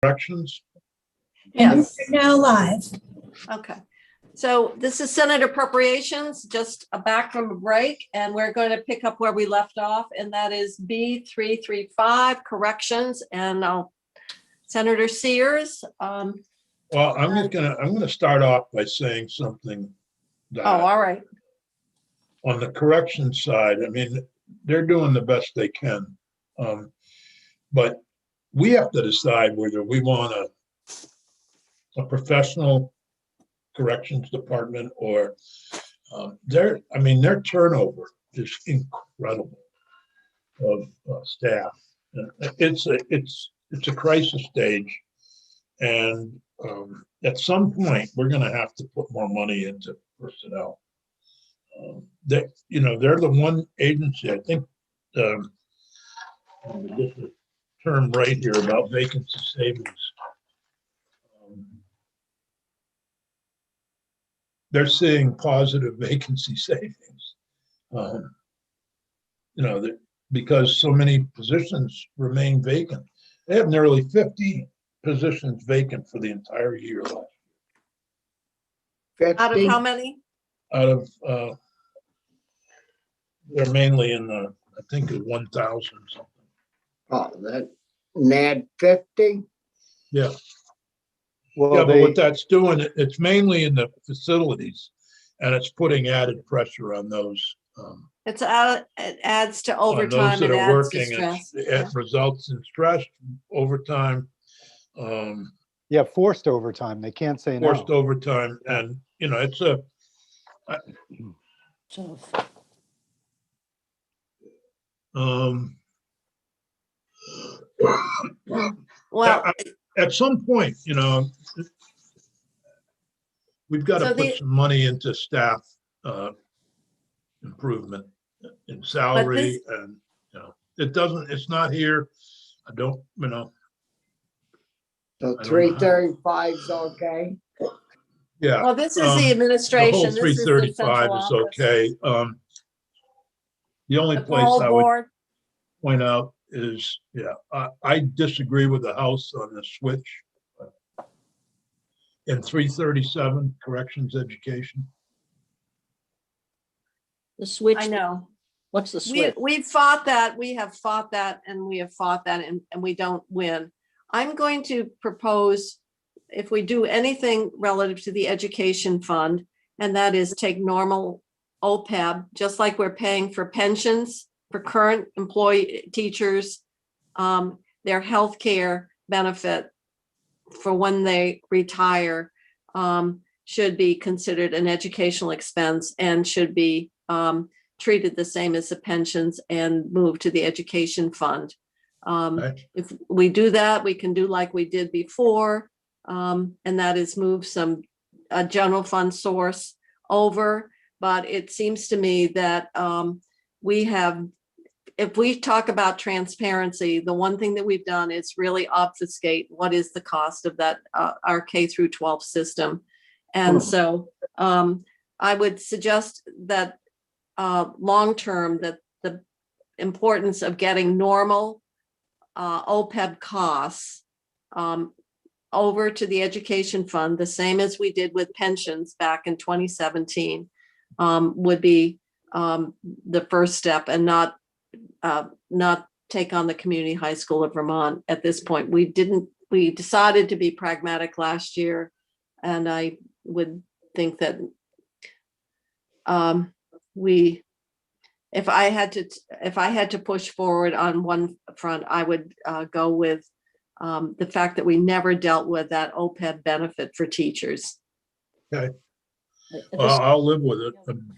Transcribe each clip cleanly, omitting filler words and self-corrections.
Corrections? Yes. We're now live. Okay. So this is Senate Appropriations, just back from a break, and we're going to pick up where we left off, and that is B335 corrections. And Senator Sears. Well, I'm gonna start off by saying something that All right. on the correction side, I mean, they're doing the best they can. But we have to decide whether we want a professional corrections department or their turnover is incredible of staff. It's a crisis stage, and at some point we're going to have to put more money into personnel. They're the one agency, I think. Get the term right here about vacancy savings. They're seeing positive vacancy savings. Because so many positions remain vacant. They have nearly 50 positions vacant for the entire year last year. Out of how many? Out of, they're mainly in the, I think, 1,000 something. Oh, that NAD 50? Yeah. Well, yeah, but what that's doing, it's mainly in the facilities, and it's putting added pressure on those. It adds to overtime. Those that and are adds working, to stress. it results in stress, overtime. Yeah, forced overtime. They can't say no. Forced overtime, and it's a. Well, at some point, we've got to put some money into staff improvement in salary, and it's not here. I don't, So 335 is okay. Yeah. Well, this is the administration. The whole This is the 335 is okay. The only place I would point out is, I disagree with the House on the switch in 337 corrections education. The switch. I know. What's the switch? We've fought that. We have fought that, and we have fought that, and we don't win. I'm going to propose, if we do anything relative to the education fund, and that is take normal OPEB, just like we're paying for pensions for current employee teachers, their health care benefit for when they retire should be considered an educational expense and should be treated the same as the pensions and move to the education fund. If we do that, we can do like we did before, and that is move a general fund source over. But it seems to me that if we talk about transparency, the one thing that we've done is really obfuscate what is the cost of that our K through 12 system. And so I would suggest that long-term that the importance of getting normal OPEB costs over to the education fund, the same as we did with pensions back in 2017, would be the first step, and not take on the Community High School of Vermont at this point. We decided to be pragmatic last year, and I would think that if I had to push forward on one front, I would go with the fact that we never dealt with that OPEB benefit for teachers. Okay. Well, I'll live with it.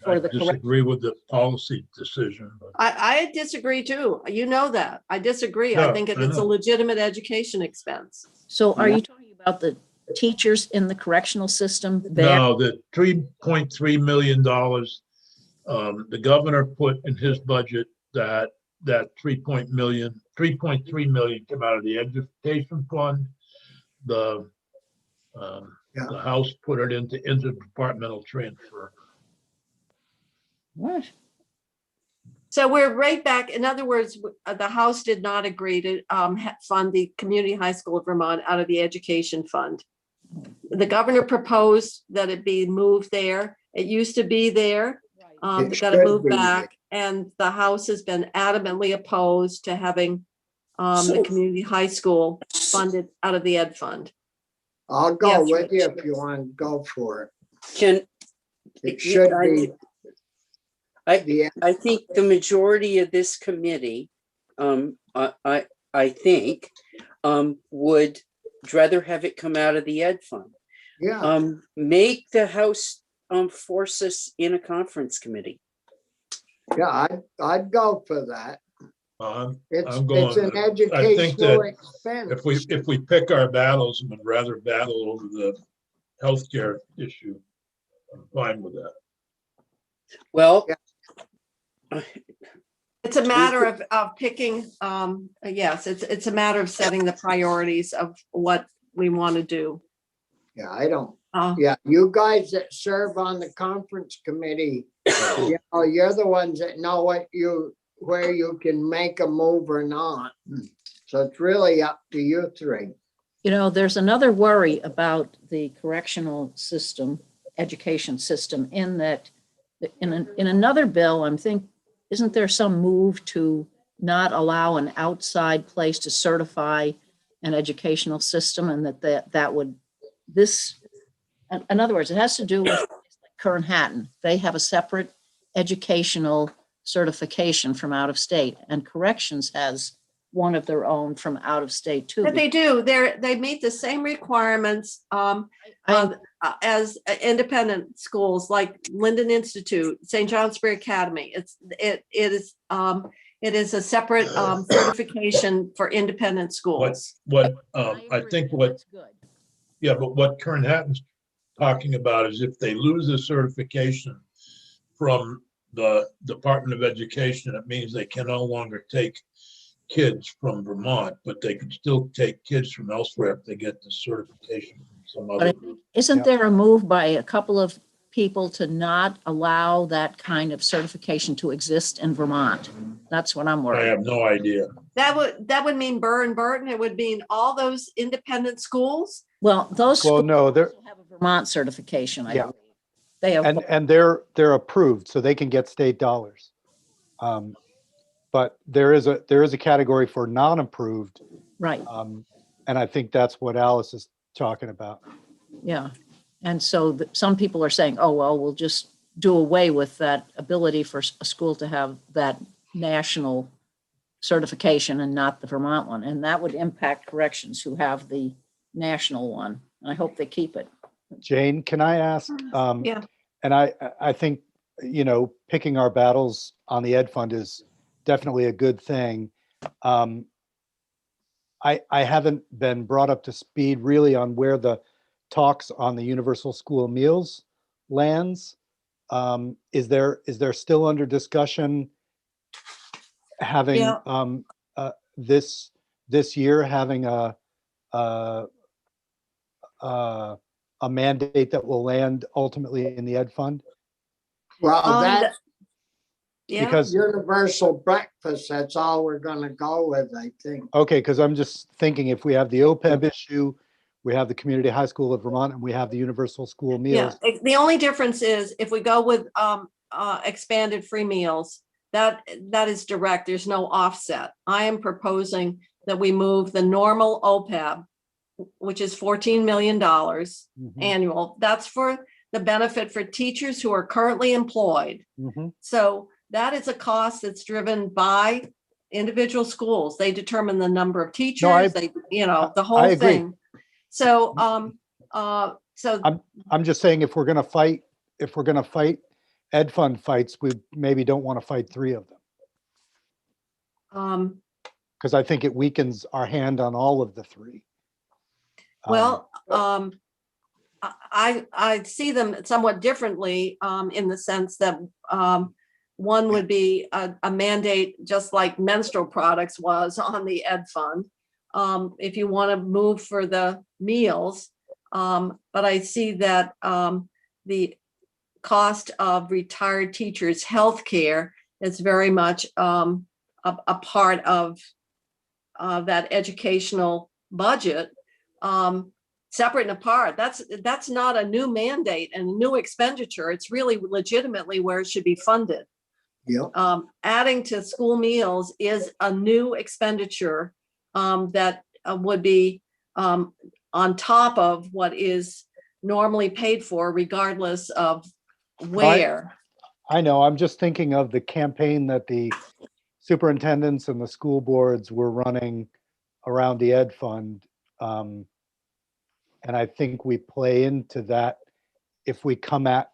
I disagree with the policy decision. But. I disagree too. You know that. I disagree. I think it's a legitimate education expense. So are you talking about the teachers in the correctional system? No, the $3.3 million the governor put in his budget that 3.3 million came out of the education fund. The House put it into interdepartmental transfer. What? So we're right back. In other words, the House did not agree to fund the Community High School of Vermont out of the education fund. The governor proposed that it be moved there. It used to be there. It They got to should move be back, and the House has been adamantly opposed to having the community high school funded out of the ed fund. I'll go Yes, with you Rich. if you want to go for it. Can, It should be. I think the majority of this committee, I think, would rather have it come out of the ed fund. Yeah, Make the House force us in a conference committee. yeah, I'd go for that. I'm It's going, an I think educational that expense. if we pick our battles and would rather battle over the healthcare issue, I'm fine with that. Well, It's a matter of picking, yes, it's a matter of setting the priorities of what we want to do. Yeah, I don't, Uh, yeah, you guys that serve on the conference committee, you know, you're the ones that know where you can make a move or not. So it's really up to you three. You know, there's another worry about the correctional system, education system, in that in another bill, isn't there some move to not allow an outside place to certify an educational system, and that would, in other words, it has to do with Kern Hatton. They have a separate educational certification from out of state, and corrections has one of their own from out of state too. But they do, they meet the same requirements as independent schools like Linden Institute, St. John Spirit Academy. It is a separate certification for independent schools. I think That's good. yeah, but what Kern Hatton's talking about is if they lose a certification from the Department of Education, it means they can no longer take kids from Vermont, but they can still take kids from elsewhere if they get the certification from some But other I group. think, isn't there a move by a couple of people to not allow that kind of certification to exist in Vermont? That's what I'm I worried. have no idea. That would mean Burr and Burton. It would mean all those independent schools. Well, those Well, schools no, they're, also have a Vermont certification, I Yeah. believe. They have, and they're approved, so they can get state dollars. But there is a category for non-approved, right, and I think that's what Alice is talking about. yeah. And so some people are saying, oh, well, we'll just do away with that ability for a school to have that national certification and not the Vermont one. And that would impact corrections who have the national one. I hope they keep it. Jane, can I ask? Yeah. And I think, you know, picking our battles on the ed fund is definitely a good thing. I haven't been brought up to speed really on where the talks on the universal school meals lands. Is there still under discussion having Yeah. this year having a mandate that will land ultimately in the ed fund? Well, that Yeah. Because, universal breakfast, that's all we're gonna go with, I think. okay, because I'm just thinking if we have the OPEB issue, we have the Community High School of Vermont, and we have the universal school Yeah, meals. the only difference is if we go with expanded free meals, that is direct, there's no offset. I am proposing that we move the normal OPEB, which is $14 million Mhm, annual. That's for the benefit for teachers who are currently employed. mhm. So that is a cost that's driven by individual schools. They determine the number of teachers, the I whole agree. thing. So, I'm just saying if we're gonna fight ed fund fights, we maybe don't want to fight three of them, because I think it weakens our hand on all of the three. well, I see them somewhat differently in the sense that one would be a mandate, just like menstrual products was on the ed fund. If you want to move for the meals, but I see that the cost of retired teachers' health care it's very much a part of that educational budget, separate and apart. That's not a new mandate and a new expenditure. It's really legitimately where it should be funded. Yep. Adding to school meals is a new expenditure that would be on top of what is normally paid for, regardless of where. I know, I'm just thinking of the campaign that the superintendents and the school boards were running around the ed fund. And I think we play into that if we come at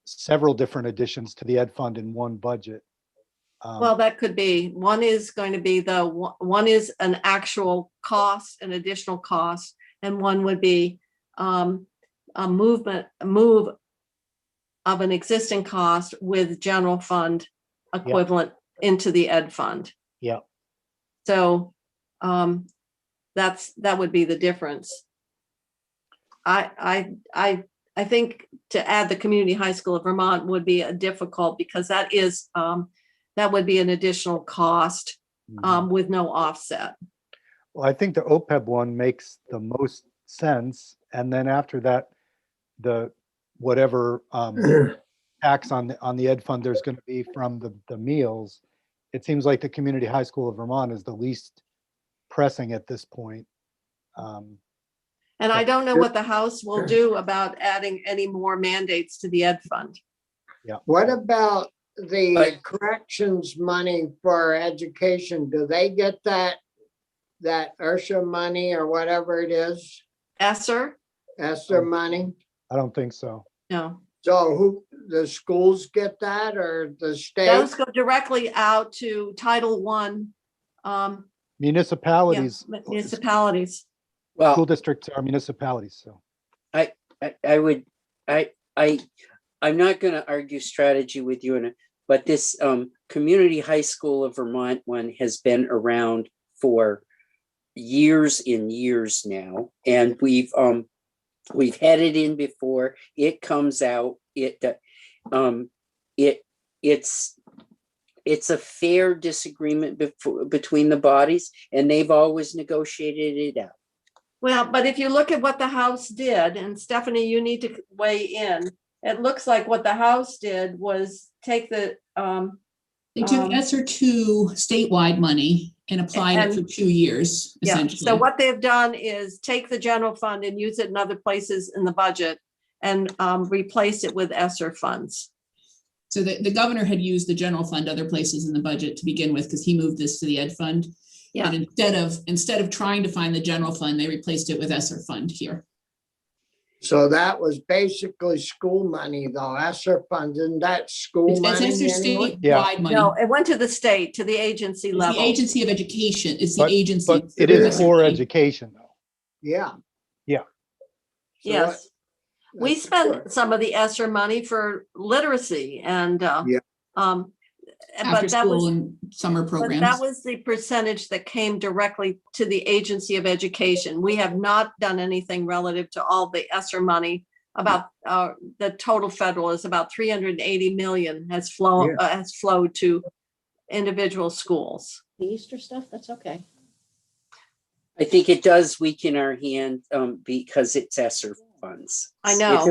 several different additions to the ed fund in one budget. Well, that could be, one is going to be one is an actual cost, an additional cost, and one would be a move of an existing cost with general fund equivalent into the ed fund. Yeah. So that would be the difference. I think to add the Community High School of Vermont would be difficult, because that would be an additional cost with no offset. Well, I think the OPEB one makes the most sense. And then after that, the whatever tax on the ed fund there's going to be from the meals, it seems like the Community High School of Vermont is the least pressing at this point. And I don't know what the House will do about adding any more mandates to the ed fund. Yeah. What about the corrections money for education? Do they get that ERSA money or whatever it is? ESSER? ESSER money? I don't think so. No. So who, the schools get that, or the state? Those go directly out to Title I. Municipalities, Municipalities. school Well, districts are municipalities, so. I'm not going to argue strategy with you, but this Community High School of Vermont one has been around for years and years now, and we've had it in before. It comes out. It's a fair disagreement between the bodies, and they've always negotiated it out. Well, but if you look at what the House did, and Stephanie, you need to weigh in. It looks like what the House did was take the They took ESSER 2 statewide money and applied it And- for 2 years, Yeah, essentially. so what they've done is take the general fund and use it in other places in the budget and replace it with ESSER funds. So the governor had used the general fund other places in the budget to begin with, because he moved this to the ed fund. Yeah. And instead of trying to find the general fund, they replaced it with ESSER fund here. So that was basically school money though, ESSER funds, and that school It's money ESSER anyway? statewide money. No, it went to the state, to the agency It's level. the agency of education. It's the But- agency. But it is ESSER for money. education though. Yeah. Yeah. So Yes. We that's spent good. some of the ESSER money for literacy and, Yeah. but After that school was, and summer but programs. that was the percentage that came directly to the Agency of Education. We have not done anything relative to all the ESSER money. About, the total federal is about 380 million has flowed to individual schools. The Easter stuff, that's okay. I think it does weaken our hand because it's ESSER funds. I know. If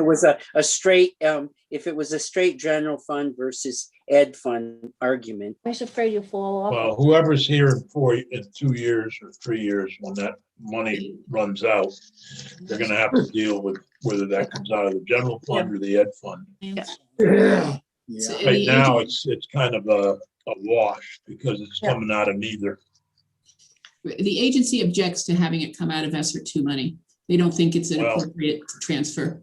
it was a straight general fund versus ed fund argument, I'm just afraid you'll fall off. Well, whoever's here in 2 years or 3 years, when that money runs out, they're gonna have to deal with whether that comes out of the general fund or the ed fund. Yeah. So Yeah. Right the now, agen- it's kind of a wash because it's Yeah. coming out of neither. The agency objects to having it come out of ESSER 2 money. They don't think it's an Well- appropriate transfer.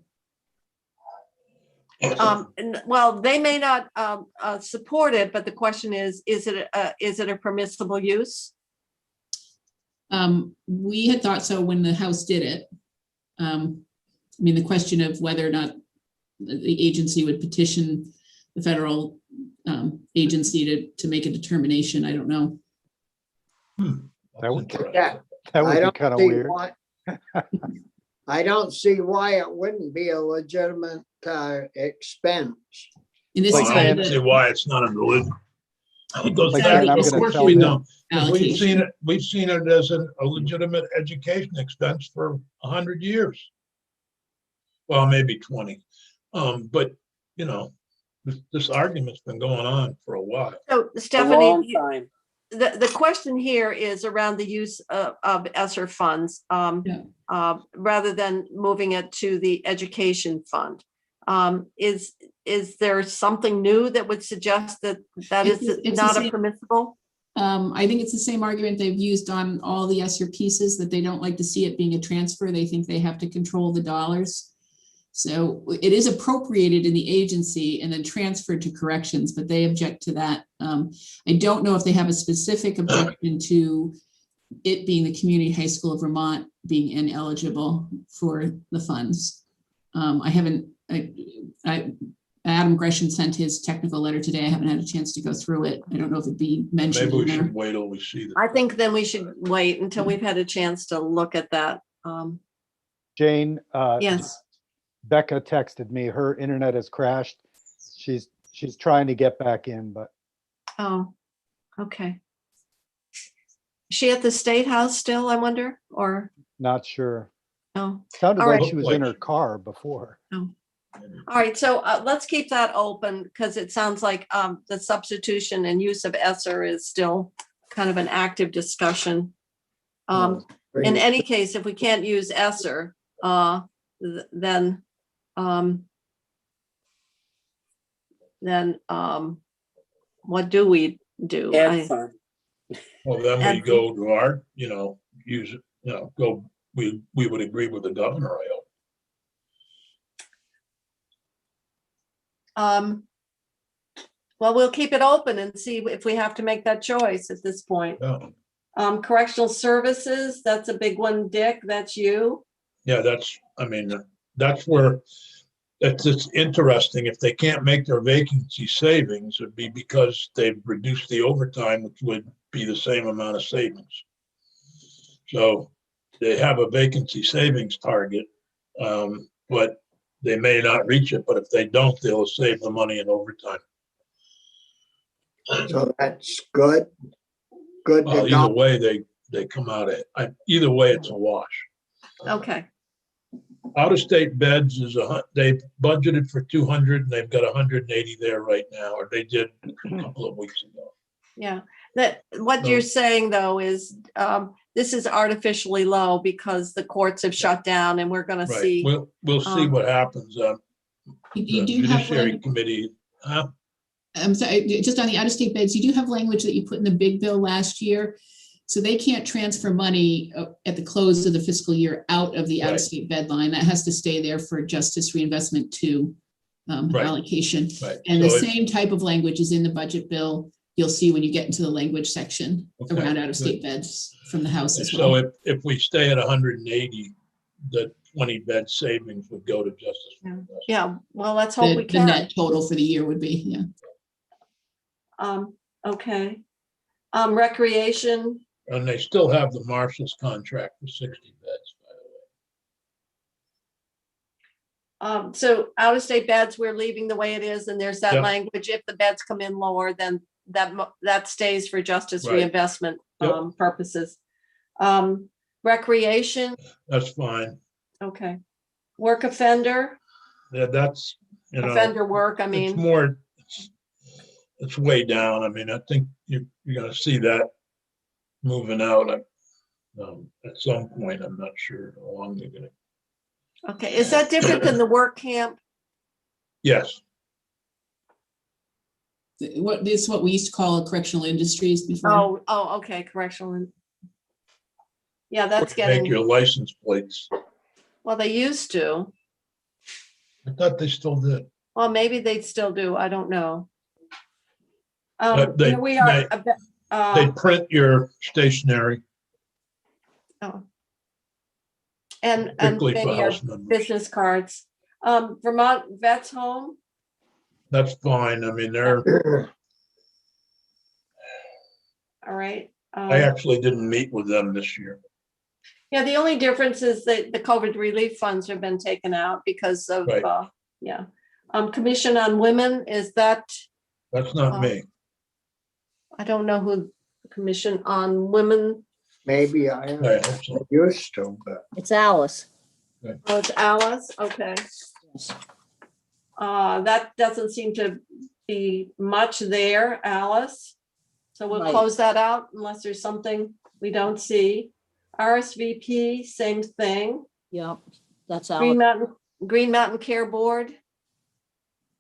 Well, they may not support it, but the question is it a permissible use? We had thought so when the House did it. I mean, the question of whether or not the agency would petition the federal agency to make a determination, I don't know. That would- Yeah. That I would be don't kind of see weird. why- I don't see why it wouldn't be a legitimate expense. And this Well, is Like I out saying- of didn't see the why it's not in the list. It goes Like back, saying, I'm of gonna course tell we them. know. 'Cause We've seen allocation. it, we've seen it as a legitimate education expense for 100 years. Well, maybe 20. But, you know, this argument's been going on for a while. So A Stephanie, long time. the question here is around the use of ESSER funds, Yeah. rather than moving it to the education fund. Is there something new that would suggest that that is It's the not a same- permissible? I think it's the same argument they've used on all the ESSER pieces, that they don't like to see it being a transfer. They think they have to control the dollars. So it is appropriated in the agency and then transferred to corrections, but they object to that. I don't know if they have a specific objection to it being the Community High School of Vermont being ineligible for the funds. I haven't, Adam Gresham sent his technical letter today. I haven't had a chance to go through it. I don't know if it'd be mentioned Maybe we in there. should wait till we see the. I think then we should wait until we've had a chance to look at that. Jane, Yes, Becca texted me, her internet has crashed. She's trying to get back in, but oh, okay. Is she at the State House still, I wonder, or, not sure. no? Sounded All like right. she was in her car before. All right, so let's keep that open because it sounds like the substitution and use of ESSER is still kind of an active discussion. In any case, if we can't use ESSER, then what do we do? Ad fund. Well, then we And- go to our, use it, we would agree with the governor, I hope. Well, we'll keep it open and see if we have to make that choice at this point. Yeah. Correctional services, that's a big one. Dick, that's you. Yeah, that's where, it's interesting. If they can't make their vacancy savings, it'd be because they've reduced the overtime, which would be the same amount of savings. So they have a vacancy savings target, but they may not reach it, but if they don't, they'll save the money in overtime. So that's good. Good Well, to either go. way, they come out either way, it's a wash. Okay, Out-of-state beds they budgeted for 200 and they've got 180 there right now, or they did a couple of weeks ago. yeah. What you're saying though is this is artificially low because the courts have shut down and we're gonna Right, see. we'll see what happens. You The do have, Judiciary Committee, I'm sorry, just on the out-of-state beds, you do have language that you put in the big bill last year. So they can't transfer money at the close of the fiscal year out of the Right. out-of-state bed line. That has to stay there for justice reinvestment to Right. allocation. right. And the So same type of language is in the budget bill. You'll see when you get into the language section Okay, around out-of-state beds from the House as So well. if we stay at 180, the 20 bed savings would go to justice. Yeah. reinvestment. Yeah, well, let's hope we The can. net total for the year would be, yeah. Okay. Recreation, And they still have the marshal's contract for 60 beds, by the way. so out-of-state beds, we're leaving the way it is, and there's that Yep. language. If the beds come in lower, then that stays for justice Right. reinvestment Yep. purposes. Recreation, That's fine. okay. Work offender, Yeah, that's, offender work, I it's mean, more, it's way down. I mean, I think you're gonna see that moving out at some point. I'm not sure how long they're gonna. okay. Is that different than the work camp? Yes, What is what we used to call correctional industries before. Oh, okay, correctional. Yeah, that's make getting, your license plates. well, they used to. I thought they still did. Well, maybe they'd still do, I don't know. They- Here we are. They print your stationery, Oh. And particularly for maybe our house members. business cards. Vermont Vets Home, That's fine. I mean, they're, all right. I actually didn't meet with them this year. Yeah, the only difference is that the COVID relief funds have been taken out because of, Right. yeah. Commission on Women, is that, That's not me. I don't know who, Commission on Women, Maybe I I hope so. used to, but It's Alice. oh, it's Alice, okay. Yes. That doesn't seem to be much there, Alice. So we'll Right. close that out unless there's something we don't see. RSVP, same thing. Yep, that's Green Alice, Mountain, Green Mountain Care Board,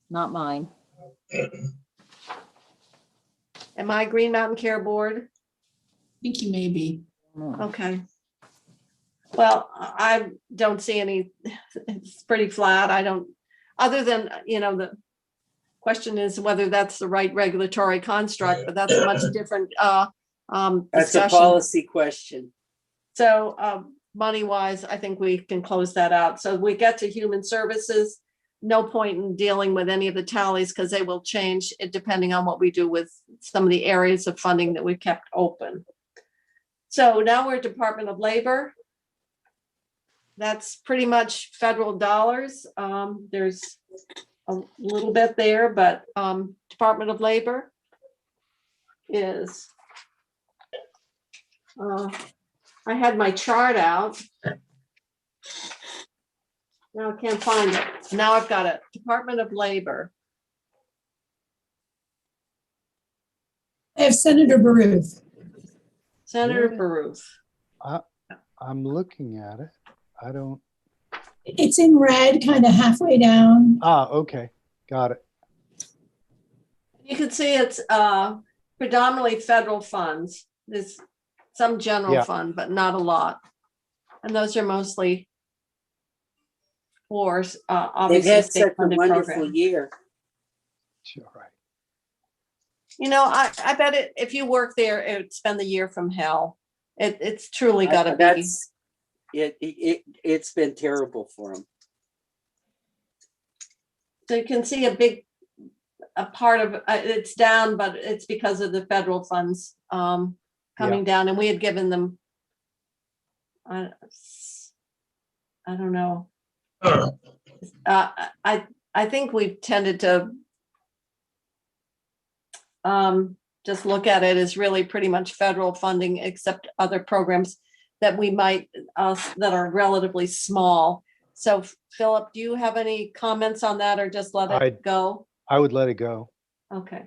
not mine. am I Green Mountain Care Board? I think you may be. No. Okay. Well, I don't see any, it's pretty flat. I don't, other than, the question is whether that's the right regulatory construct, but that's a much different That's a discussion. policy question. So money-wise, I think we can close that out. So we get to human services, no point in dealing with any of the tallies because they will change it depending on what we do with some of the areas of funding that we kept open. So now we're Department of Labor. That's pretty much federal dollars. There's a little bit there, but Department of Labor is, I had my chart out. Now I can't find it. Now I've got it. Department of Labor. I have Senator Baruth. Senator Yeah. Baruth. I'm looking at it. I don't, It's in red, kind of halfway down. okay, got it. You can see it's predominantly federal funds. There's some general Yeah. fund, but not a lot. And those are mostly for They've obviously had such state a funded wonderful programs. year. Sure, right. I bet it, if you work there, it would spend the year from hell. It's truly got to be. That's it's been terrible for them. So you can see a part of it's down, but it's because of the federal funds coming down, and we had given them. I don't know. I think we've tended to just look at it as really pretty much federal funding, except other programs that we might that are relatively small. So Philip, do you have any comments on that or just let it go? I would let it go. Okay.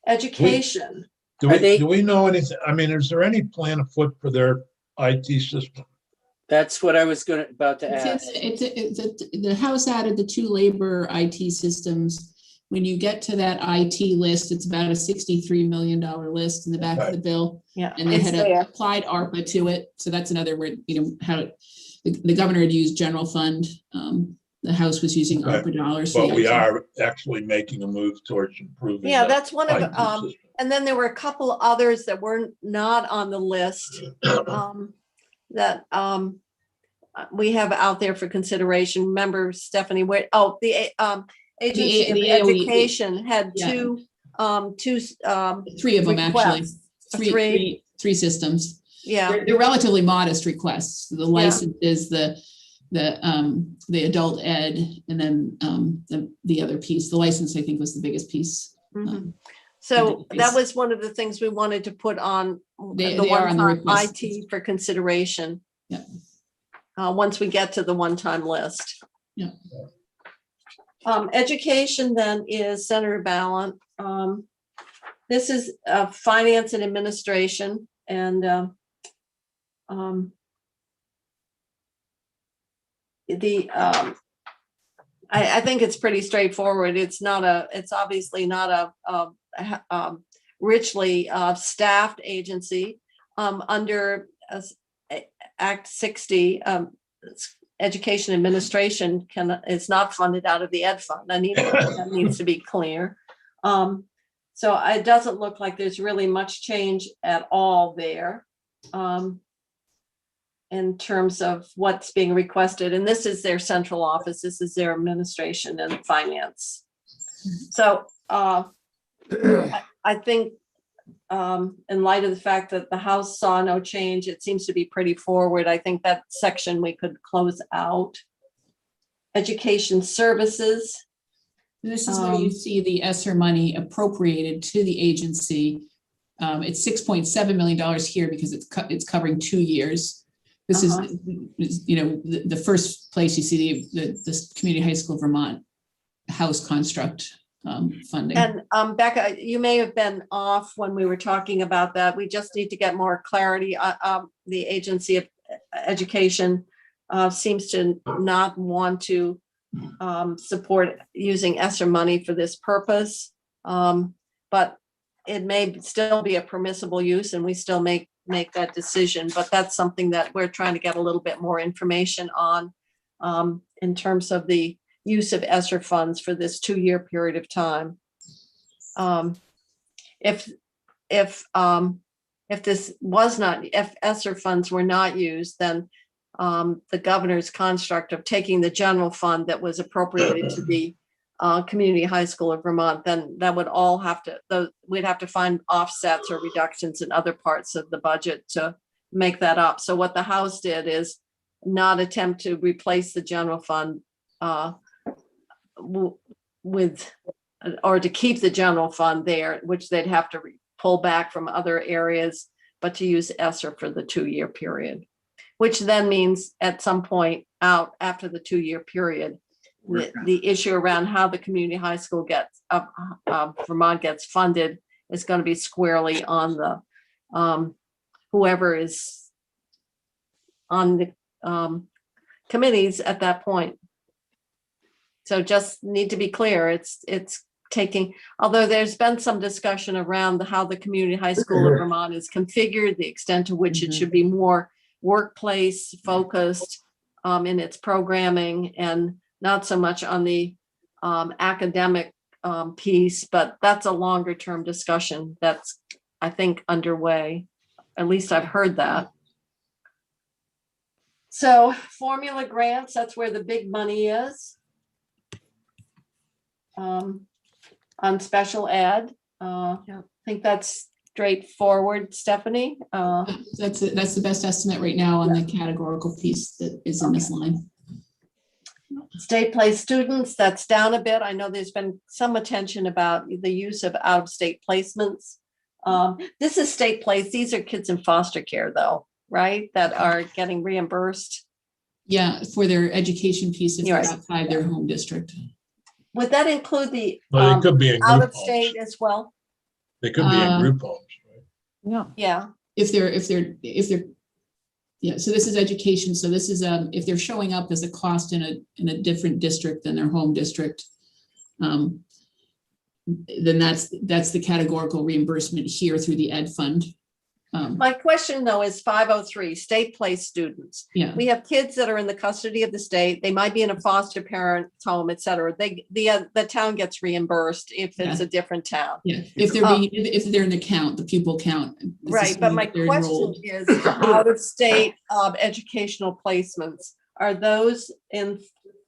Education. Do Are they- we know anything? I mean, is there any plan afoot for their IT system? That's what I was about to ask. The House added the 2 labor IT systems. When you get to that IT list, it's about a $63 million list in the back of the bill. Yeah. And they it's had there. applied ARPA to it. So that's another word, how the governor had used general fund. The House was using Okay. ARPA dollars. But we The IT are actually making a move towards improving. Yeah, the that's one of, IT system. and then there were a couple others that were not on the list that we have out there for consideration. Remember, Stephanie, the Agency of the AOE. Education had Yeah. two 3 of them actually. requests. Three systems. Yeah, They're relatively modest requests. The license is the adult ed, and then the other piece. The license, I think, was the biggest piece. mhm. So that was one of the things we wanted to put on They the are on the one-time request. IT for consideration. Yeah. Once we get to the one-time list. Yeah. Education then is Senator Ballant. This is finance and administration, and I think it's pretty straightforward. It's obviously not a richly staffed agency. Under Act 60, education administration is not funded out of the ed fund. That needs to be clear. So it doesn't look like there's really much change at all there in terms of what's being requested. And this is their central office. This is their administration and finance. So I think in light of the fact that the House saw no change, it seems to be pretty forward. I think that section we could close out. Education services. This is where you see the ESSER money appropriated to the agency. It's $6.7 million here because it's covering 2 years. This is, you know, the first place you see the Community High School of Vermont house construct funding. And Becca, you may have been off when we were talking about that. We just need to get more clarity. The Agency of Education seems to not want to support using ESSER money for this purpose. But it may still be a permissible use and we still make that decision, but that's something that we're trying to get a little bit more information on in terms of the use of ESSER funds for this 2-year period of time. If ESSER funds were not used, then the governor's construct of taking the general fund that was appropriated to the Community High School of Vermont, then that would all have to, we'd have to find offsets or reductions in other parts of the budget to make that up. So what the House did is not attempt to replace the general fund with, or to keep the general fund there, which they'd have to pull back from other areas, but to use ESSER for the 2-year period, which then means at some point out after the 2-year period, the issue around how the community high school gets Vermont gets funded is going to be squarely on the whoever is on the committees at that point. So just need to be clear, it's taking, although there's been some discussion around how the Community High School of Vermont is configured, the extent to which it should be more workplace focused in its programming and not so much on the academic piece, but that's a longer term discussion that's, I think, underway. At least I've heard that. So formula grants, that's where the big money is. On special ed, I think that's straightforward, Stephanie. That's the best estimate right now on the categorical piece that is in this line. State place students, that's down a bit. I know there's been some attention about the use of out-of-state placements. This is state place. These are kids in foster care though, right? That are getting reimbursed. Yeah, for their education piece if they're Right. outside their home district. Would that include the But it could be in out group of state homes. as well? They could be in group homes, right? Yeah. Yeah, If they're, yeah, so this is education. So this is, if they're showing up as a cost in a different district than their home district, then that's the categorical reimbursement here through the ed fund. my question though is 503, state place students. Yeah, We have kids that are in the custody of the state. They might be in a foster parent's home, et cetera. The town gets reimbursed if it's a different town. yeah. If they're in the count, the pupil count. this is Right, but my when they're question enrolled. is, out of state educational placements, are those in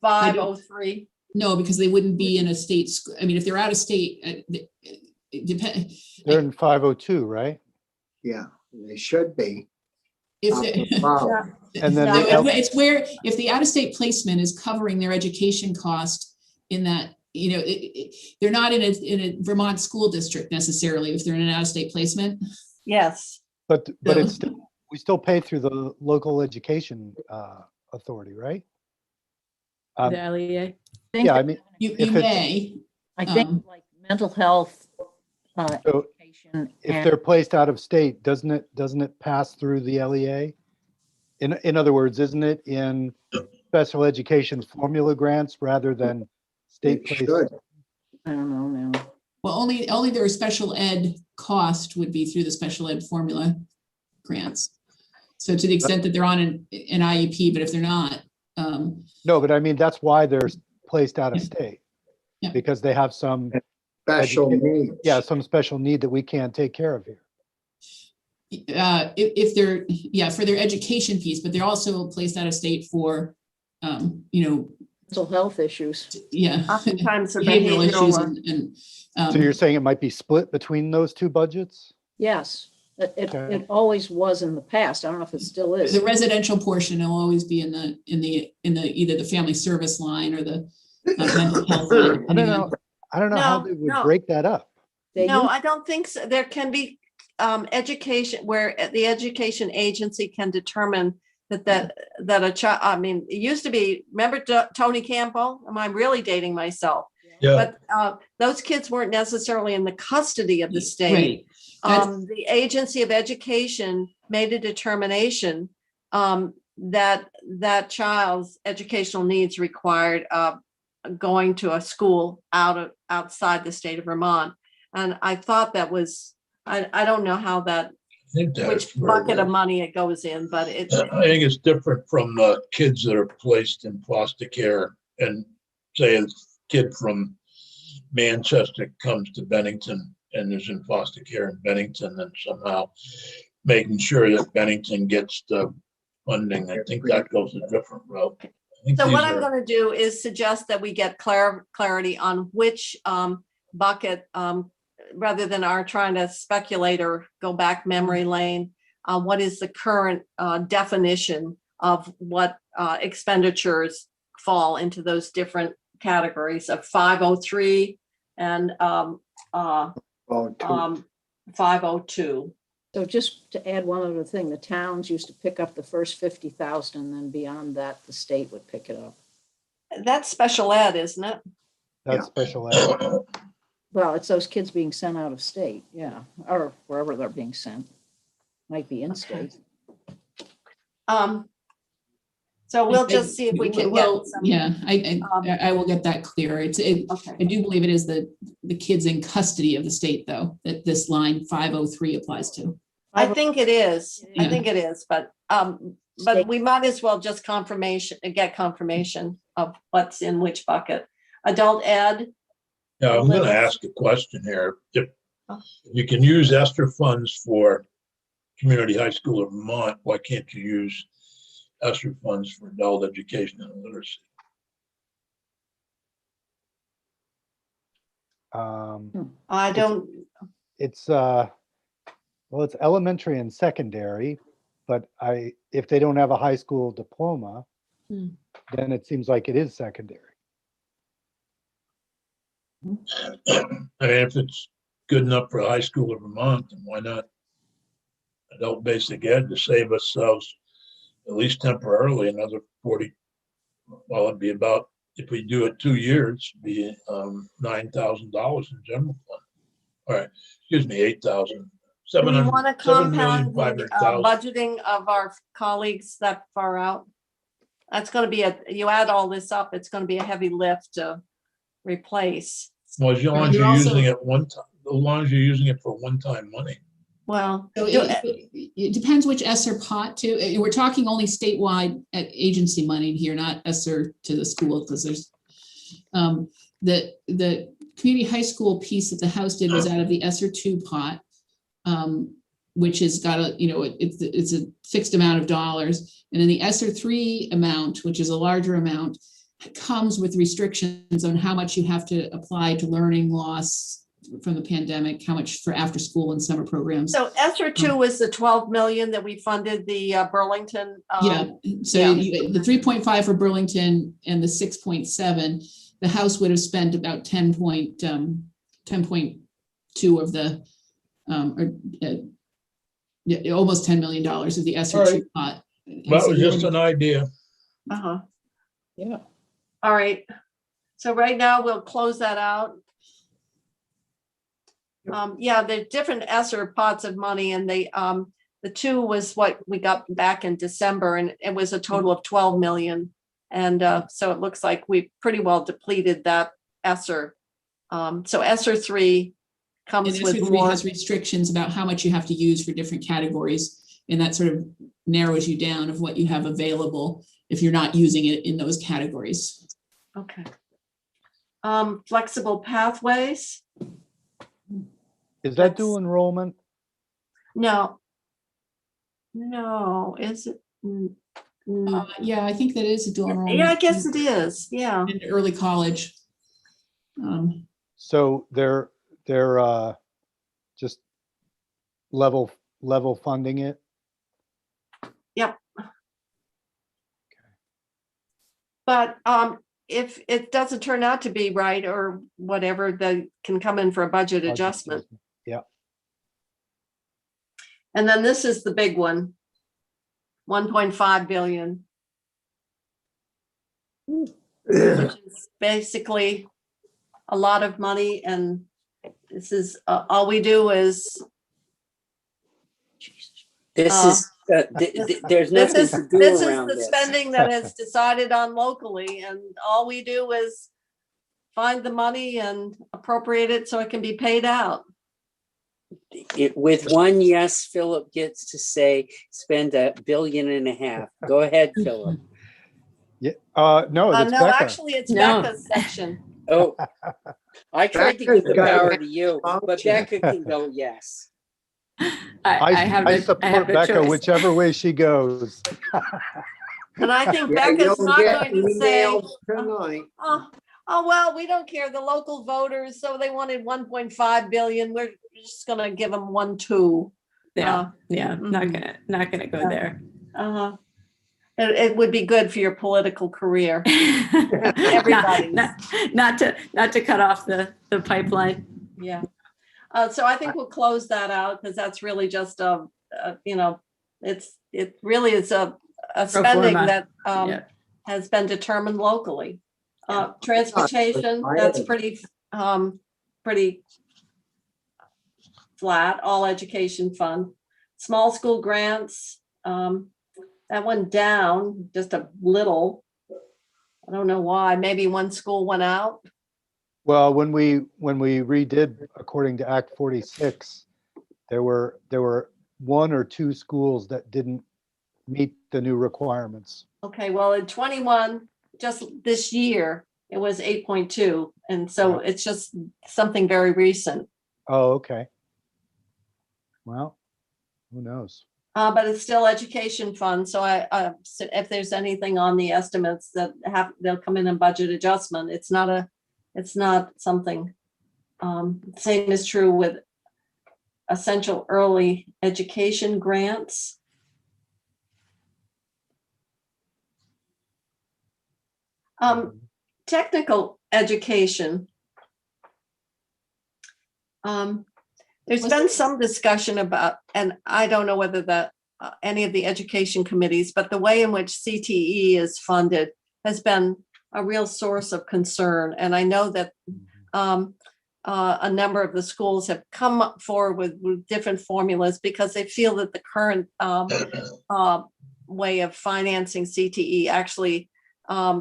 503? No, because they wouldn't be in a state school. I mean, if they're out of state, it depends. They're in 502, right? Yeah, they should be. If Wow. And then No, the it's where, if the out-of-state placement is covering their education cost in that, you know, they're not in a Vermont school district necessarily, if they're in an out-of-state placement. Yes, but So- it's still, we still pay through the local education authority, right? The LEA. Yeah, I mean, You If it's- may, I think like mental health. So Education if and- they're placed out of state, doesn't it pass through the LEA? In other words, isn't it in special education formula grants rather than state It placed? should. I don't know now. well, only their special ed cost would be through the special ed formula grants. So to the extent that they're on an IEP, but if they're not, No, but I mean, that's why they're placed out of state. Yeah. Because they have some, Special needs. yeah, some special need that we can't take care of here. if they're, yeah, for their education piece, but they're also placed out of state for, you know, Mental health issues. yeah. oftentimes the Behavioral issues behavioral, and, So you're saying it might be split between those two budgets? Yes, it Okay. always was in the past. I don't know if it still is. the residential portion will always be in the either the family service line or the mental health line, I don't depending on- know, I don't know how No, they would no. break that up. They No, use- I don't think so. There can be education where the education agency can determine that a child, I mean, it used to be, remember Tony Campbell? Am I really dating myself? Yeah, But those kids weren't necessarily in the custody of the state. Right. That's- The agency of education made a determination that that child's educational needs required going to a school outside the state of Vermont. And I thought that was, I don't know how that, I think that's which where bucket of money it goes in, but it, I think it's different from the kids that are placed in foster care, and say a kid from Manchester comes to Bennington and is in foster care in Bennington, and somehow making sure that Bennington gets the funding. I think that goes a different route. I think so what these I'm are- going to do is suggest that we get clarity on which bucket, rather than our trying to speculate or go back memory lane. What is the current definition of what expenditures fall into those different categories of 503 and 502? So just to add one other thing, the towns used to pick up the first 50,000, and then beyond that, the state would pick it up. That's special ed, isn't it? That's special ed. Well, it's those kids being sent out of state, yeah, or wherever they're being sent. Might be in state. So we'll just see if we can get Well, some. yeah, I will get that clear. I Okay. do believe it is the kids in custody of the state, though, that this line 503 applies to. I think it is. I Yeah. think it is, but we might as well just get confirmation of what's in which bucket. Adult ed, Yeah, I'm gonna ask a question here. If you can use ESSER funds for Community High School of Vermont, why can't you use ESSER funds for adult education and literacy? I don't, It's well, it's elementary and secondary, but if they don't have a high school diploma, Hmm. then it seems like it is secondary. I mean, if it's good enough for high school of Vermont, then why not adult basic ed to save ourselves at least temporarily another 40? Well, it'd be about, if we do it 2 years, be $9,000 in general fund. All right, excuse me, 8,000. do we want to compound the 7,500,000. budgeting of our colleagues that far out? That's going to be you add all this up, it's going to be a heavy lift to replace. Well, as long as You're you're also- using it one time, as long as you're using it for one-time money. Well, So it depends which ESSER pot too. We're talking only statewide agency money here, not ESSER to the school, because there's the community high school piece that the House did was out of the ESSER 2 pot, which has got it's a fixed amount of dollars. And then the ESSER 3 amount, which is a larger amount, comes with restrictions on how much you have to apply to learning loss from the pandemic, how much for after school and summer programs. so ESSER 2 was the 12 million that we funded the Burlington. Yeah, so the 3.5 for Burlington and the 6.7, the House would have spent about 10.2 of the, almost $10 million of the ESSER 2 pot. And That so was we're- just an idea. Uh-huh. Yeah. All right. So right now we'll close that out. Yeah, the different ESSER pots of money, and the 2 was what we got back in December, and it was a total of 12 million. And so it looks like we pretty well depleted that ESSER. So ESSER 3 And comes ESSER with 3 more. has restrictions about how much you have to use for different categories. And that sort of narrows you down of what you have available if you're not using it in those categories. Okay. Flexible pathways? Is that dual enrollment? No. No, is it? Yeah, I think that is a dual enrollment. Yeah, I guess it is. Yeah. In early college. So they're just level funding it? Yep. But if it doesn't turn out to be right or whatever, they can come in for a budget adjustment. Yeah. And then this is the big one, 1.5 billion. Which is basically a lot of money, and this is, all we do is. This is, there's This nothing is, to do this is around the this. spending that is decided on locally, and all we do is find the money and appropriate it so it can be paid out. With one yes, Philip gets to say, spend $1.5 billion. Go ahead, Philip. Yeah, no, that's No, Becca. actually, it's No. Becca's section. Oh, I tried to give the Becca's power got to you, but motion. Becca can go yes. I have I no- I support have no Becca choice. whichever way she goes. And I think Yeah, Becca's you'll not get going to say, emails tonight. oh, well, we don't care, the local voters, so they wanted 1.5 billion, we're just gonna give them 1.2. Yeah, mhm. not gonna go there. Uh-huh. It would be good for your political career. Not, not to cut off the pipeline. Yeah. So I think we'll close that out, because that's really just it really is a spending forma. that Yeah. has been determined locally. Yeah. Transportation, that's pretty flat, all education fund. Small school grants, that went down just a little. I don't know why, maybe one school went out. Well, when we redid according to Act 46, there were one or two schools that didn't meet the new requirements. Okay, well, in 21, just this year, it was 8.2. And so it's just something very recent. Oh, okay. Well, who knows? But it's still education fund. So so if there's anything on the estimates that they'll come in budget adjustment. It's not something, same is true with essential early education grants. Technical education. There's been some discussion about, and I don't know whether any of the education committees, but the way in which CTE is funded has been a real source of concern. And I know that a number of the schools have come forward with different formulas because they feel that the current way of financing CTE actually,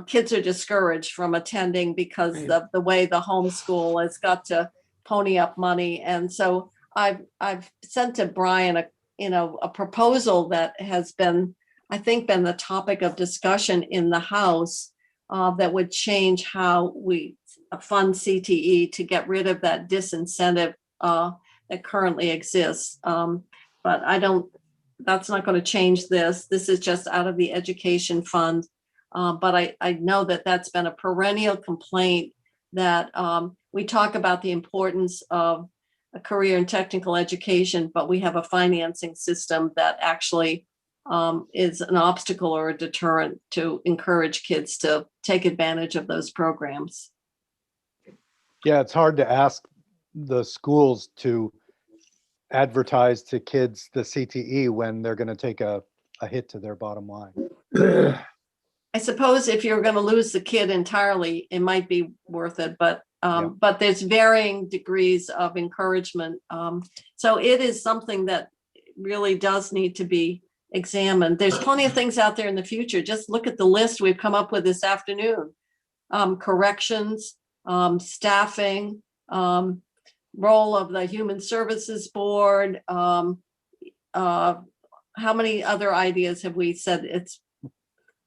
kids are discouraged from attending because of the way the homeschool has got to pony up money. And so I've sent to Brian a proposal that has been, I think, been the topic of discussion in the House, that would change how we fund CTE to get rid of that disincentive that currently exists. But that's not going to change this. This is just out of the education fund. But I know that that's been a perennial complaint, that we talk about the importance of a career in technical education, but we have a financing system that actually is an obstacle or a deterrent to encourage kids to take advantage of those programs. Yeah, it's hard to ask the schools to advertise to kids the CTE when they're going to take a hit to their bottom line. I suppose if you're going to lose the kid entirely, it might be worth it, but there's varying degrees of encouragement. So it is something that really does need to be examined. There's plenty of things out there in the future. Just look at the list we've come up with this afternoon. Corrections, staffing, role of the Human Services Board. How many other ideas have we said it's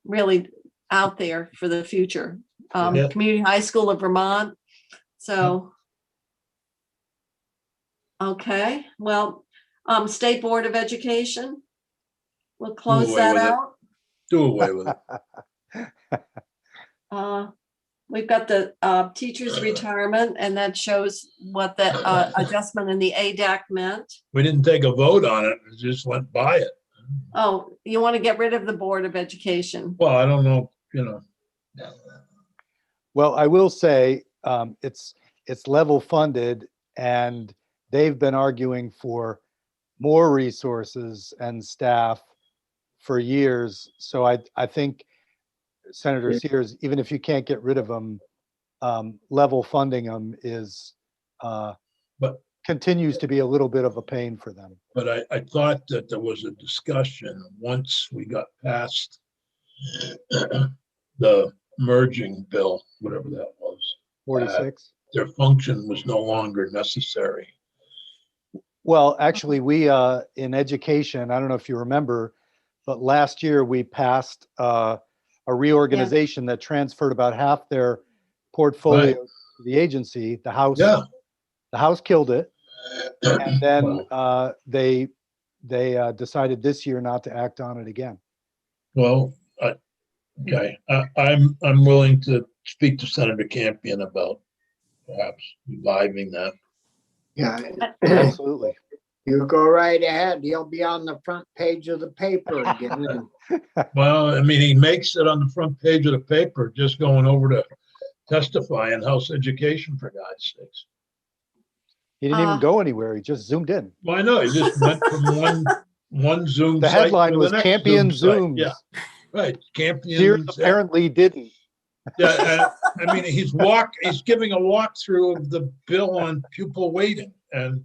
really out there for the future? Community High School of Vermont. So, okay, well, State Board of Education. We'll close away that with it. out. Do away with it. We've got the teachers' retirement, and that shows what the adjustment in the ADAC meant. We didn't take a vote on it. We just went by it. Oh, you want to get rid of the Board of Education? Well, I don't know, Well, I will say, it's level funded, and they've been arguing for more resources and staff for years. So I think Senator Yeah. Sears, even if you can't get rid of them, level funding them is, But- continues to be a little bit of a pain for them. But I thought that there was a discussion once we got past the merging bill, whatever that was. 46. Their function was no longer necessary. Well, actually, we, in education, I don't know if you remember, but last year we passed a reorganization that transferred about half their portfolio to the agency. The House killed it. And then they decided this year not to act on it again. Well, okay, I'm willing to speak to Senator Campion about perhaps reviving that. Yeah, Absolutely. you go right ahead. You'll be on the front page of the paper again. Well, I mean, he makes it on the front page of the paper, just going over to testify in House Education, for God's sakes. He didn't even go anywhere. He just zoomed in. Well, I know, he just went from one Zoom The site headline to was the next Campion Zoom site. Zooms. Yeah, right, Sears Campion. apparently didn't. Yeah, I mean, he's giving a walkthrough of the bill on pupil weighting, and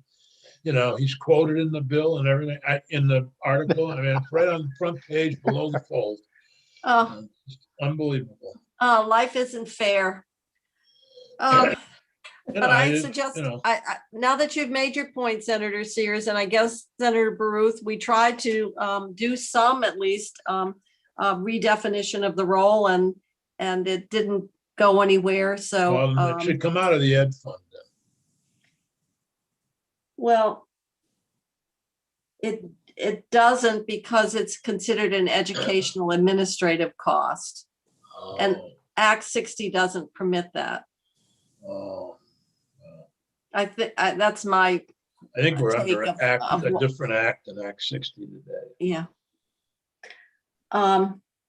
he's quoted in the bill and everything in the article. I mean, it's right on the front page below the fold. Oh, Unbelievable. life isn't fair. But I suggest, now that you've made your point, Senator Sears, and I guess Senator Baruth, we tried to do some, at least, redefinition of the role, and it didn't go anywhere. So, Well, it should come out of the ed fund then. well, it doesn't, because it's considered an educational administrative cost. And Act 60 doesn't permit that. Oh, I think that's my, I think we're under take a different act than Act 60 today. yeah.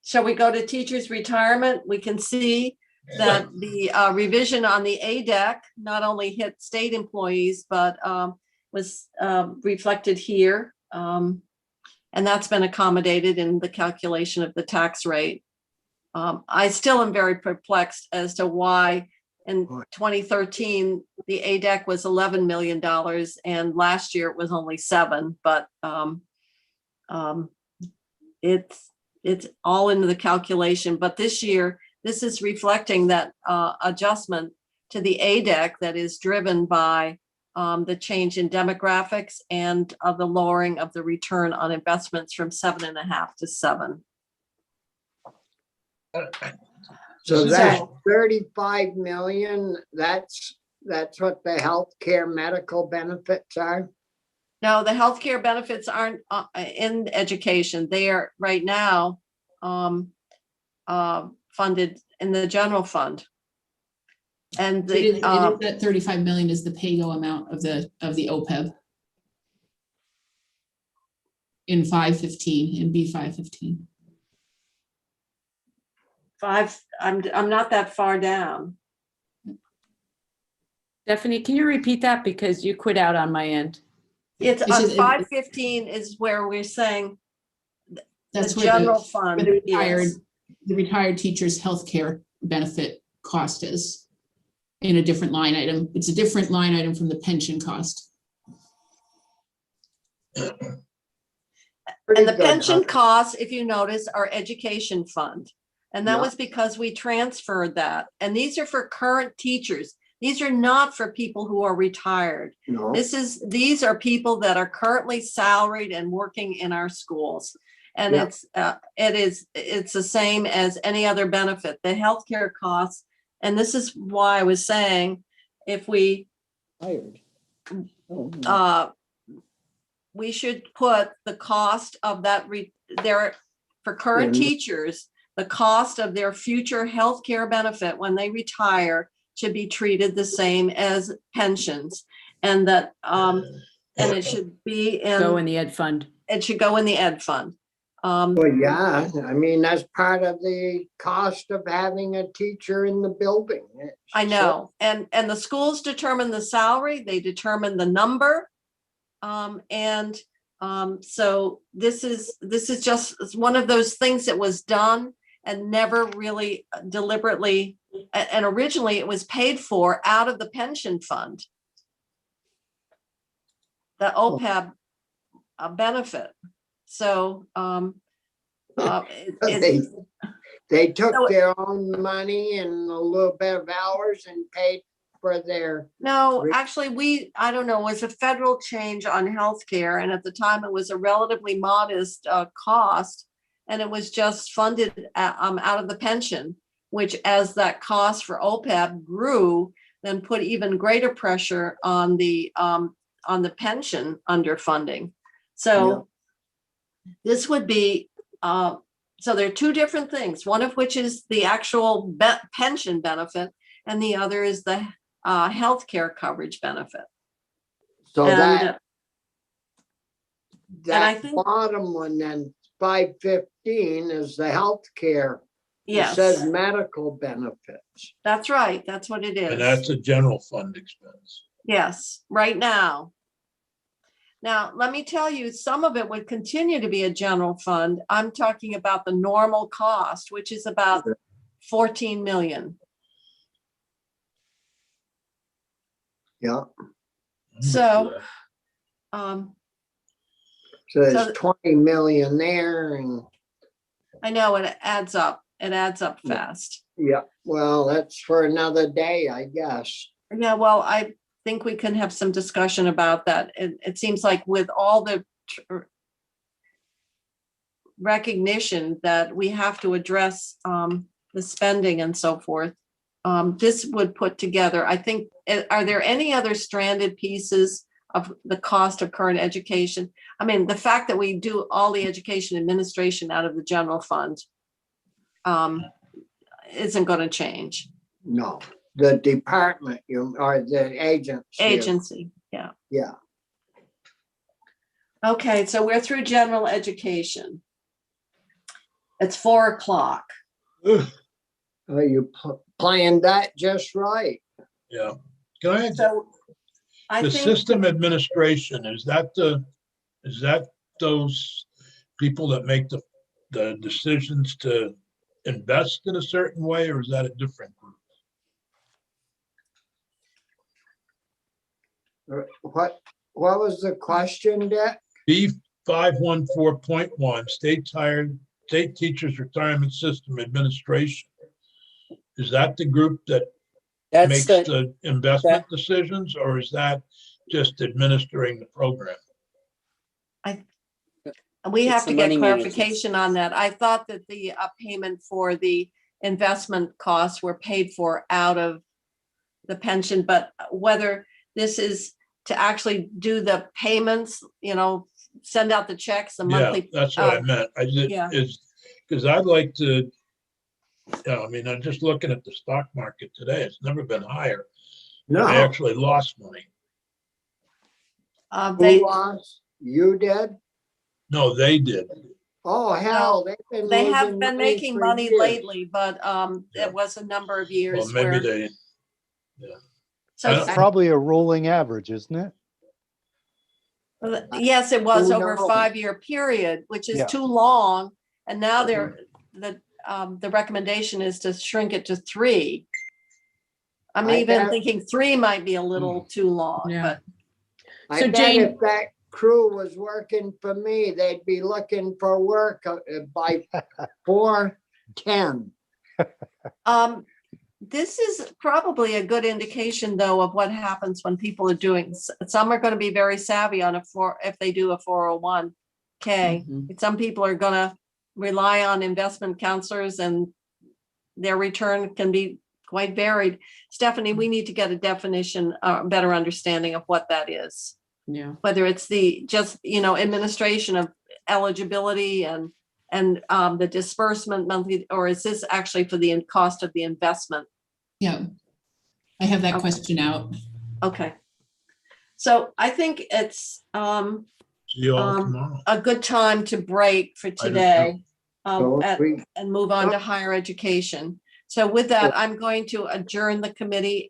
Shall we go to teachers' retirement? We can see that the revision on the ADEC not only hit state employees, but was reflected here. And that's been accommodated in the calculation of the tax rate. I still am very perplexed as to why in 2013, the ADEC was $11 million, and last year it was only 7, but it's all into the calculation. But this year, this is reflecting that adjustment to the ADEC that is driven by the change in demographics and the lowering of the return on investments from 7.5 to 7. So that's 35 million. That's what the healthcare medical benefits are. No, the healthcare benefits aren't in education. They are right now funded in the general fund. And That 35 million is the pay-go amount of the OPEB in 515, in B515. I'm not that far down. Stephanie, can you repeat that? Because you quit out on my end. It's It's on just- 515 is where we're saying That's the where general where fund the retired teacher's healthcare benefit cost is in a different line item. It's a different line item from the pension cost. And Pretty the good, pension huh? costs, if you notice, are education fund. And that Yeah. was because we transferred that. And these are for current teachers. These are not for people who are retired. No. These are people that are currently salaried and working in our schools. And Yeah. it's the same as any other benefit. The healthcare costs, and this is why I was saying, if we Hired. we should put the cost of that for current Yeah. teachers, the cost of their future healthcare benefit when they retire should be treated the same as pensions, and that and it should be Go in the ed fund. it should go in the ed fund. Well, yeah, I mean, that's part of the cost of having a teacher in the building. I know, and the schools determine the salary, they determine the number. So this is just one of those things that was done and never really deliberately, and originally it was paid for out of the pension fund. The OPEB benefit. So, They took So- their own money and a little bit of hours and paid for their, no, actually, I don't know, it was a federal change on healthcare, and at the time it was a relatively modest cost, and it was just funded out of the pension, which as that cost for OPEB grew, then put even greater pressure on the pension underfunding. So this would be, so there are two different things, one of which is the actual pension benefit, and the other is the healthcare coverage benefit. so And, that, and I that think- bottom one then, 515 is the healthcare. It says Yes, medical benefits. that's right. That's what it And that's is. a general fund expense. Yes, right now. Now, let me tell you, some of it would continue to be a general fund. I'm talking about the normal cost, which is about 14 million. Yeah, So, um, so So- there's 20 million there and, I know it adds up. It adds up fast. yeah, well, that's for another day, I guess. Yeah, well, I think we can have some discussion about that. It seems like with all the recognition that we have to address the spending and so forth, this would put together, I think, are there any other stranded pieces of the cost of current education? I mean, the fact that we do all the education administration out of the general fund isn't going to change. No, the department, or the agency. Agency, yeah. Yeah, Okay, so we're through general education. It's 4:00. oh, you planned that just right. Yeah. Can I, So I the think, system administration, is that those people that make the decisions to invest in a certain way, or is that a different group? What was the question, Dick? B 514.1, State Teachers Retirement System Administration. Is that the group that That's makes the, the investment decisions, or is that just administering the program? we it's have the to get money management. clarification on that. I thought that the payment for the investment costs were paid for out of the pension, but whether this is to actually do the payments, send out the checks, the Yeah, monthly. that's what I meant. yeah. Because I'd like to, I mean, I'm just looking at the stock market today. It's never been higher. No. They actually lost money. They Who lost? You did? No, they did. Oh, hell, they've been they have losing been money making for money years. lately, but Yeah. it was a number of Well, years maybe where. they, So, I- Probably a rolling average, isn't it? yes, it was Who over a knows? 5-year period, which is Yeah. too long. And now the recommendation is to shrink it to 3. I'm I even bet- thinking 3 might be a little too long, Yeah. but I So bet Jane- if that crew was working for me, they'd be looking for work by 4:10. this is probably a good indication though of what happens when people are doing, some are going to be very savvy on if they do a 401k. Mhm. Some people are going to rely on investment counselors and their return can be quite varied. Stephanie, we need to get a definition, better understanding of what that is. Yeah. Whether it's the just, administration of eligibility and the disbursement monthly, or is this actually for the cost of the investment? Yeah. I have that Okay. question out. Okay. So I think it's, so See you all Um, tomorrow. a good time to break for do too. today. So we- And move on to higher education. So with that, I'm going to adjourn the committee